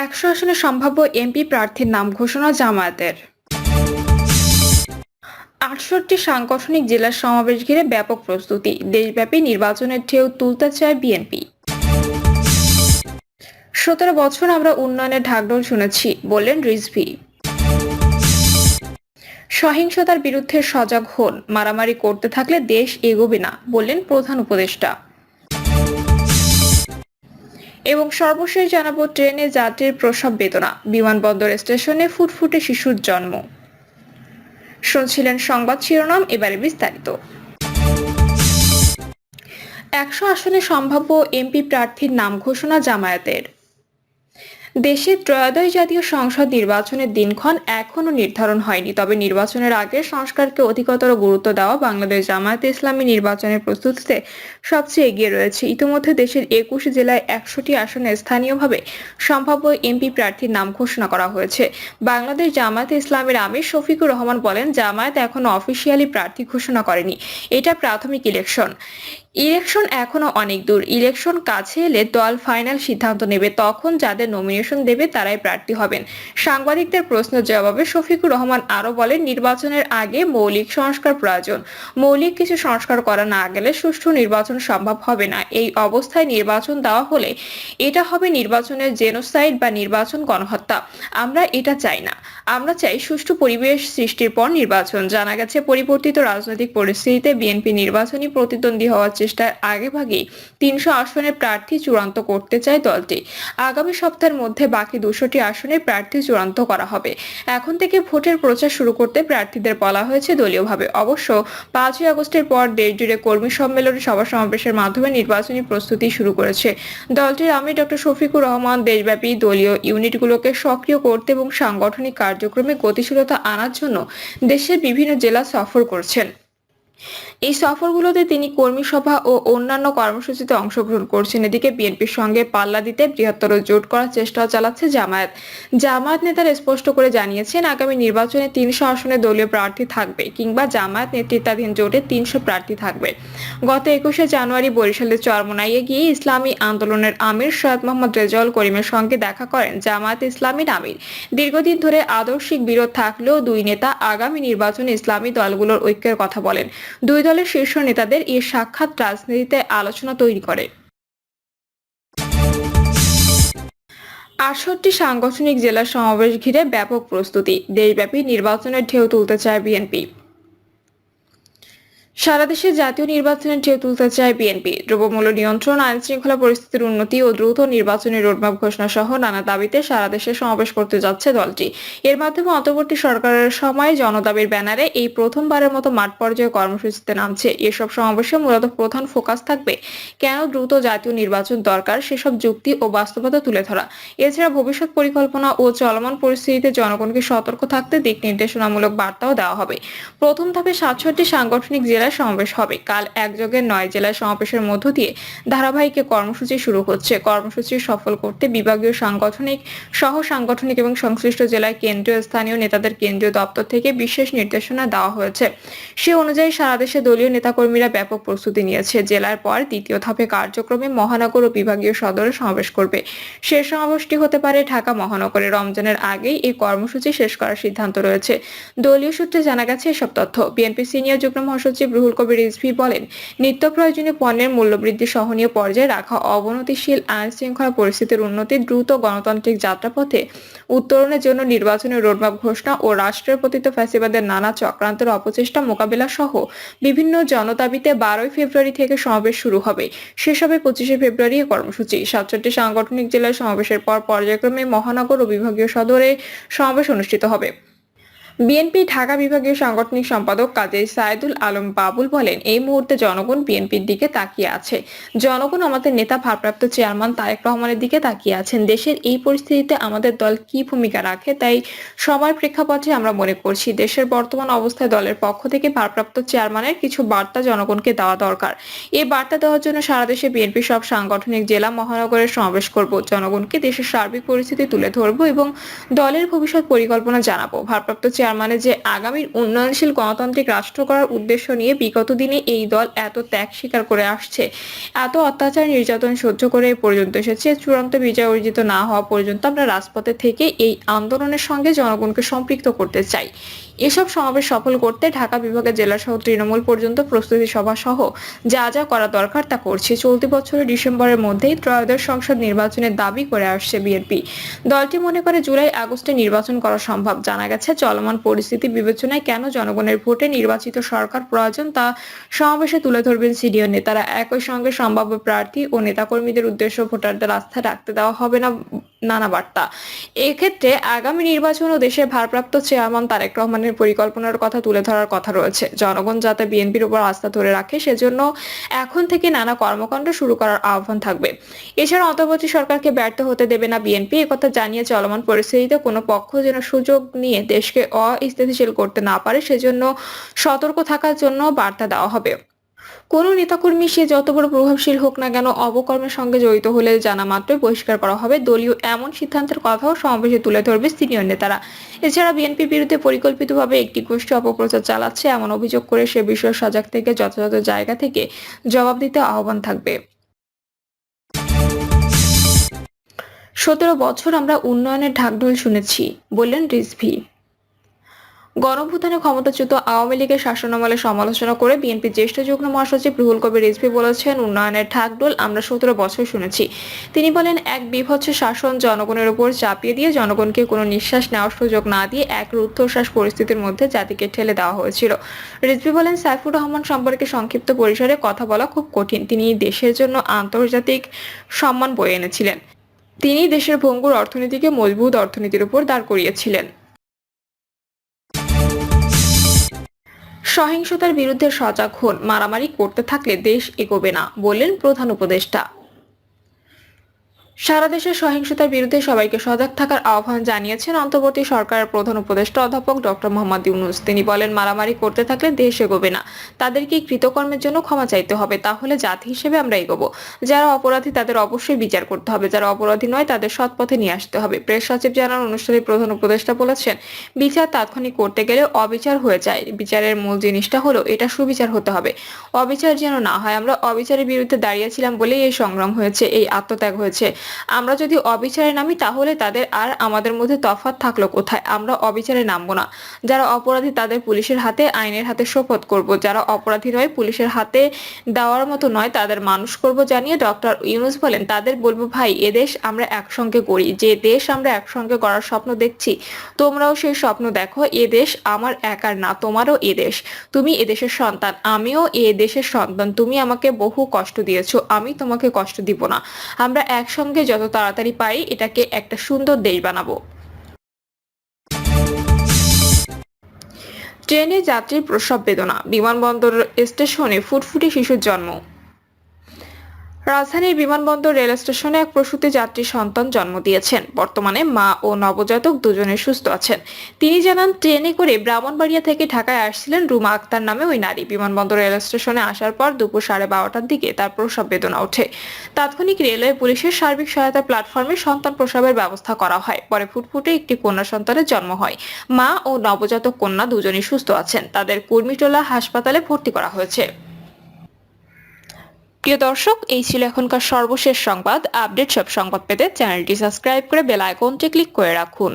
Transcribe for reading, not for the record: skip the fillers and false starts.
১০০ আসনে সম্ভাব্য এমপি প্রার্থীর নাম ঘোষণা জামায়াতের। ৬৮ সাংগঠনিক জেলার সমাবেশ ঘিরে ব্যাপক প্রস্তুতি, দেশব্যাপী নির্বাচনের ঢেউ তুলতে চায় বিএনপি। ১৭ বছর আমরা উন্নয়নের ঢাকঢোল শুনেছি, বললেন রিজভী। সহিংসতার বিরুদ্ধে সজাগ হন, মারামারি করতে থাকলে দেশ এগোবে না, বললেন প্রধান উপদেষ্টা। এবং সর্বশেষ জানাবো ট্রেনে যাত্রীর প্রসব বেদনা, বিমানবন্দর স্টেশনে ফুটফুটে শিশুর জন্ম। শুনছিলেন সংবাদ শিরোনাম, এবারে বিস্তারিত। ১০০ আসনে সম্ভাব্য এমপি প্রার্থীর নাম ঘোষণা জামায়াতের। দেশের ত্রয়োদশ জাতীয় সংসদ নির্বাচনের দিনক্ষণ এখনো নির্ধারণ হয়নি, তবে নির্বাচনের আগে সংস্কারকে অধিকতর গুরুত্ব দেওয়া বাংলাদেশ জামায়াতে ইসলামী নির্বাচনের প্রস্তুতিতে সবচেয়ে এগিয়ে রয়েছে। ইতিমধ্যে দেশের ২১ জেলায় ১০০টি আসনে স্থানীয়ভাবে সম্ভাব্য এমপি প্রার্থীর নাম ঘোষণা করা হয়েছে। বাংলাদেশ জামায়াতে ইসলামের আমির শফিকুর রহমান বলেন, জামায়াত এখনো অফিসিয়ালি প্রার্থী ঘোষণা করেনি, এটা প্রাথমিক ইলেকশন এখনো অনেক দূর। ইলেকশন কাছে এলে দল ফাইনাল সিদ্ধান্ত নেবে, তখন যাদের নমিনেশন দেবে তারাই প্রার্থী হবেন। সাংবাদিকদের প্রশ্নের জবাবে শফিকুর রহমান আরো বলেন, নির্বাচনের আগে মৌলিক সংস্কার প্রয়োজন। মৌলিক কিছু সংস্কার করা না গেলে সুষ্ঠু নির্বাচন সম্ভব হবে না। এই অবস্থায় নির্বাচন দেওয়া হলে এটা হবে নির্বাচনের জেনোসাইড বা নির্বাচন গণহত্যা। আমরা এটা চাই না। আমরা চাই সুষ্ঠু পরিবেশ সৃষ্টির পর নির্বাচন। জানা গেছে, পরিবর্তিত রাজনৈতিক পরিস্থিতিতে বিএনপি নির্বাচনী প্রতিদ্বন্দ্বী হওয়ার চেষ্টায় আগেভাগেই ৩০০ আসনের প্রার্থী চূড়ান্ত করতে চায় দলটি। আগামী সপ্তাহের মধ্যে বাকি ২০০টি আসনের প্রার্থী চূড়ান্ত করা হবে। এখন থেকে ভোটের প্রচার শুরু করতে প্রার্থীদের বলা হয়েছে দলীয়ভাবে। অবশ্য ৫ই আগস্টের পর দেশজুড়ে কর্মী সম্মেলন, সভা সমাবেশের মাধ্যমে নির্বাচনী প্রস্তুতি শুরু করেছে দলটির আমির ডক্টর শফিকুর রহমান। দেশব্যাপী দলীয় ইউনিটগুলোকে সক্রিয় করতে এবং সাংগঠনিক কার্যক্রমে গতিশীলতা আনার জন্য দেশের বিভিন্ন জেলা সফর করছেন। এই সফরগুলোতে তিনি কর্মী সভা ও অন্যান্য কর্মসূচিতে অংশগ্রহণ করছেন। এদিকে বিএনপির সঙ্গে পাল্লা দিতে বৃহত্তর জোট করার চেষ্টা চালাচ্ছে জামায়াত নেতারা স্পষ্ট করে জানিয়েছেন, আগামী নির্বাচনে ৩০০ আসনে দলীয় প্রার্থী থাকবে কিংবা জামায়াত নেতৃত্বাধীন জোটে ৩০০ প্রার্থী থাকবে। গত ২১শে জানুয়ারি বরিশালের চরমোনাইয়ে গিয়ে ইসলামী আন্দোলনের আমির সৈয়দ মোহাম্মদ রেজাউল করিমের সঙ্গে দেখা করেন জামায়াত ইসলামীর আমির। দীর্ঘদিন ধরে আদর্শিক বিরোধ থাকলেও দুই নেতা আগামী নির্বাচনে ইসলামী দলগুলোর ঐক্যের কথা বলেন। দুই দলের শীর্ষ নেতাদের এই সাক্ষাৎ রাজনীতিতে আলোচনা তৈরি করে। ৬৮ সাংগঠনিক জেলার সমাবেশ ঘিরে ব্যাপক প্রস্তুতি, দেশব্যাপী নির্বাচনের ঢেউ তুলতে চায় বিএনপি। সারা দেশে জাতীয় নির্বাচনের ঢেউ তুলতে চায় বিএনপি। দ্রব্যমূল্য নিয়ন্ত্রণ, আইন শৃঙ্খলা পরিস্থিতির উন্নতি ও দ্রুত নির্বাচনের রোডম্যাপ ঘোষণা সহ নানা দাবিতে সারা দেশে সমাবেশ করতে যাচ্ছে দলটি। এর মাধ্যমে অন্তর্বর্তী সরকারের সময় জনদাবির ব্যানারে এই প্রথমবারের মতো মাঠ পর্যায়ে কর্মসূচিতে নামছে। এসব সমাবেশে মূলত প্রধান ফোকাস থাকবে কেন দ্রুত জাতীয় নির্বাচন দরকার সেসব যুক্তি ও বাস্তবতা তুলে ধরা। এছাড়া ভবিষ্যৎ পরিকল্পনা ও চলমান পরিস্থিতিতে জনগণকে সতর্ক থাকতে দিক নির্দেশনামূলক বার্তাও দেওয়া হবে। প্রথম ধাপে ৬৭ সাংগঠনিক জেলায় সমাবেশ হবে। কাল একযোগে ৯ জেলায় সমাবেশের মধ্য দিয়ে ধারাবাহিক কর্মসূচি শুরু হচ্ছে। কর্মসূচি সফল করতে বিভাগীয় সাংগঠনিক, সহ সাংগঠনিক এবং সংশ্লিষ্ট জেলায় কেন্দ্রীয় স্থানীয় নেতাদের কেন্দ্রীয় দপ্তর থেকে বিশেষ নির্দেশনা দেওয়া হয়েছে। সে অনুযায়ী সারা দেশে দলীয় নেতাকর্মীরা ব্যাপক প্রস্তুতি নিয়েছে। জেলার পর দ্বিতীয় ধাপে কার্যক্রমে মহানগর ও বিভাগীয় সদরে সমাবেশ করবে। শেষ সমাবেশটি হতে পারে ঢাকা মহানগরে। রমজানের আগেই এই কর্মসূচি শেষ করার সিদ্ধান্ত রয়েছে। দলীয় সূত্রে জানা গেছে এসব তথ্য। বিএনপি সিনিয়র যুগ্ম মহাসচিব রুহুল কবির রিজভী বলেন, নিত্য প্রয়োজনীয় পণ্যের মূল্যবৃদ্ধি সহনীয় পর্যায়ে রাখা, অবনতিশীল আইন শৃঙ্খলা পরিস্থিতির উন্নতি, দ্রুত গণতান্ত্রিক যাত্রাপথে উত্তরণের জন্য নির্বাচনের রোডম্যাপ ঘোষণা ও রাষ্ট্রের পতিত ফ্যাসিবাদের নানা চক্রান্তের অপচেষ্টা মোকাবেলা সহ বিভিন্ন জনদাবিতে ১২ই ফেব্রুয়ারি থেকে সমাবেশ শুরু হবে। শেষ হবে ২৫শে ফেব্রুয়ারি এ কর্মসূচি। ৬৭ সাংগঠনিক জেলায় সমাবেশের পর পর্যায়ক্রমে মহানগর ও বিভাগীয় সদরে সমাবেশ অনুষ্ঠিত হবে। বিএনপি ঢাকা বিভাগীয় সাংগঠনিক সম্পাদক কাজী সাইদুল আলম বাবুল বলেন, এই মুহূর্তে জনগণ বিএনপির দিকে তাকিয়ে আছে। জনগণ আমাদের নেতা ভারপ্রাপ্ত চেয়ারম্যান তারেক রহমানের দিকে তাকিয়ে আছেন। দেশের এই পরিস্থিতিতে আমাদের দল কি ভূমিকা রাখে, তাই সময়ের প্রেক্ষাপটে আমরা মনে করছি দেশের বর্তমান অবস্থায় দলের পক্ষ থেকে ভারপ্রাপ্ত চেয়ারম্যানের কিছু বার্তা জনগণকে দেওয়া দরকার। এই বার্তা দেওয়ার জন্য সারা দেশে বিএনপি সব সাংগঠনিক জেলা মহানগরের সমাবেশ করব। জনগণকে দেশের সার্বিক পরিস্থিতি তুলে ধরব এবং দলের ভবিষ্যৎ পরিকল্পনা জানাবো। ভারপ্রাপ্ত চেয়ারম্যানের যে আগামীর উন্নয়নশীল গণতান্ত্রিক রাষ্ট্র করার উদ্দেশ্য নিয়ে বিগত দিনে এই দল এত ত্যাগ স্বীকার করে আসছে, এত অত্যাচার নির্যাতন সহ্য করে এই পর্যন্ত এসেছে, চূড়ান্ত বিজয় অর্জিত না হওয়া পর্যন্ত আমরা রাজপথে থেকে এই আন্দোলনের সঙ্গে জনগণকে সম্পৃক্ত করতে চাই। এসব সমাবেশ সফল করতে ঢাকা বিভাগের জেলা সহ তৃণমূল পর্যন্ত প্রস্তুতি সভা সহ যা যা করা দরকার তা করছে। চলতি বছরের ডিসেম্বরের মধ্যেই ত্রয়োদশ সংসদ নির্বাচনের দাবি করে আসছে বিএনপি। দলটি মনে করে জুলাই আগস্টে নির্বাচন করা সম্ভব। জানা গেছে, চলমান পরিস্থিতি বিবেচনায় কেন জনগণের ভোটে নির্বাচিত সরকার প্রয়োজন তা সমাবেশে তুলে ধরবেন সিনিয়র নেতারা। একই সঙ্গে সম্ভাব্য প্রার্থী ও নেতাকর্মীদের উদ্দেশ্য ভোটারদের আস্থা রাখতে দেওয়া হবে না নানা বার্তা। এক্ষেত্রে আগামী নির্বাচন ও দেশের ভারপ্রাপ্ত চেয়ারম্যান তারেক রহমানের পরিকল্পনার কথা তুলে ধরার কথা রয়েছে। জনগণ যাতে বিএনপির উপর আস্থা ধরে রাখে সেজন্য এখন থেকে নানা কর্মকাণ্ড শুরু করার আহ্বান থাকবে। এছাড়া অন্তর্বর্তী সরকারকে ব্যর্থ হতে দেবে না বিএনপি, একথা জানিয়ে চলমান পরিস্থিতিতে কোনো পক্ষ যেন সুযোগ নিয়ে দেশকে অস্থিতিশীল করতে না পারে সেজন্য সতর্ক থাকার জন্য বার্তা দেওয়া হবে। কোনো নেতাকর্মী সে যত বড় প্রভাবশীল হোক না কেন অপকর্মের সঙ্গে জড়িত হলে জানা মাত্রই বহিষ্কার করা হবে। দলীয় এমন সিদ্ধান্তের কথাও সমাবেশে তুলে ধরবে সিনিয়র নেতারা। এছাড়া বিএনপি বিরুদ্ধে পরিকল্পিতভাবে একটি গোষ্ঠী অপপ্রচার চালাচ্ছে এমন অভিযোগ করে সে বিষয়ে সজাগ থেকে যথাযথ জায়গা থেকে জবাব দিতে আহ্বান থাকবে। 17 বছর আমরা উন্নয়নের ঢাকঢোল শুনেছি, বললেন রিজভী। গণঅভ্যুত্থানে ক্ষমতাচ্যুত আওয়ামী লীগের শাসনামলে সমালোচনা করে বিএনপির জ্যেষ্ঠ যুগ্ম মহাসচিব রুহুল কবির রিজভী বলেছেন, উন্নয়নের ঢাকঢোল আমরা 17 বছর শুনেছি। তিনি বলেন, এক বীভৎস শাসন জনগণের উপর চাপিয়ে দিয়ে জনগণকে কোনো নিঃশ্বাস নেওয়ার সুযোগ না দিয়ে এক রুদ্ধশ্বাস পরিস্থিতির মধ্যে জাতিকে ঠেলে দেওয়া হয়েছিল। রিজভী বলেন, সাইফুর রহমান সম্পর্কে সংক্ষিপ্ত পরিসরে কথা বলা খুব কঠিন। তিনি দেশের জন্য আন্তর্জাতিক সম্মান বয়ে এনেছিলেন। তিনি দেশের ভঙ্গুর অর্থনীতিকে মজবুত অর্থনীতির উপর দাঁড় করিয়েছিলেন। সহিংসতার বিরুদ্ধে সজাগ হন, মারামারি করতে থাকলে দেশ এগোবে না, বললেন প্রধান উপদেষ্টা। সারা দেশে সহিংসতার বিরুদ্ধে সবাইকে সজাগ থাকার আহ্বান জানিয়েছেন অন্তর্বর্তী সরকারের প্রধান উপদেষ্টা অধ্যাপক ডক্টর মোহাম্মদ ইউনূস। তিনি বলেন, মারামারি করতে থাকলে দেশ এগোবে না, তাদেরকে কৃতকর্মের জন্য ক্ষমা চাইতে হবে, তাহলে জাতি হিসেবে আমরা এগোবো। যারা অপরাধী তাদের অবশ্যই বিচার করতে হবে, যারা অপরাধী নয় তাদের সৎ পথে নিয়ে আসতে হবে। প্রেস সচিব জানান, অনুষ্ঠানে প্রধান উপদেষ্টা বলেছেন, বিচার তাৎক্ষণিক করতে গেলে অবিচার হয়ে যায়। বিচারের মূল জিনিসটা হলো এটা সুবিচার হতে হবে, অবিচার যেন না হয়। আমরা অবিচারের বিরুদ্ধে দাঁড়িয়েছিলাম বলেই এই সংগ্রাম হয়েছে, এই আত্মত্যাগ হয়েছে। আমরা যদি অবিচারে নামি তাহলে তাদের আর আমাদের মধ্যে তফাৎ থাকলো কোথায়? আমরা অবিচারে নামবো না। যারা অপরাধী তাদের পুলিশের হাতে, আইনের হাতে সোপর্দ করব। যারা অপরাধী নয়, পুলিশের হাতে দেওয়ার মতো নয়, তাদের মানুষ করব। জানিয়ে ডক্টর ইউনূস বলেন, তাদের বলবো, ভাই, এদেশ আমরা একসঙ্গে গড়ি। যে দেশ আমরা একসঙ্গে গড়ার স্বপ্ন দেখছি, তোমরাও সেই স্বপ্ন দেখো। এ দেশ আমার একার না, তোমারও এ দেশ। তুমি এদেশের সন্তান, আমিও এ দেশের সন্তান। তুমি আমাকে বহু কষ্ট দিয়েছো, আমি তোমাকে কষ্ট দিব না। আমরা একসঙ্গে যত তাড়াতাড়ি পারি এটাকে একটা সুন্দর দেশ বানাবো। ট্রেনে যাত্রীর প্রসব বেদনা, বিমানবন্দর স্টেশনে ফুটফুটে শিশুর জন্ম। রাজধানীর বিমানবন্দর রেল স্টেশনে এক প্রসূতি যাত্রী সন্তান জন্ম দিয়েছেন। বর্তমানে মা ও নবজাতক দুজনে সুস্থ আছেন। তিনি জানান, ট্রেনে করে ব্রাহ্মণবাড়িয়া থেকে ঢাকায় আসছিলেন রুমা আক্তার নামে ওই নারী। বিমানবন্দর রেল স্টেশনে আসার পর দুপুর 12:30টার দিকে তার প্রসব বেদনা ওঠে। তাৎক্ষণিক রেলওয়ে পুলিশের সার্বিক সহায়তা প্ল্যাটফর্মে সন্তান প্রসবের ব্যবস্থা করা হয়। পরে ফুটফুটে একটি কন্যা সন্তানের জন্ম হয়। মা ও নবজাতক কন্যা দুজনেই সুস্থ আছেন। তাদের কুর্মিটোলা হাসপাতালে ভর্তি করা হয়েছে। প্রিয় দর্শক, এই ছিল এখনকার সর্বশেষ সংবাদ। আপডেট সব সংবাদ পেতে চ্যানেলটি সাবস্ক্রাইব করে বেল আইকনটি ক্লিক করে রাখুন।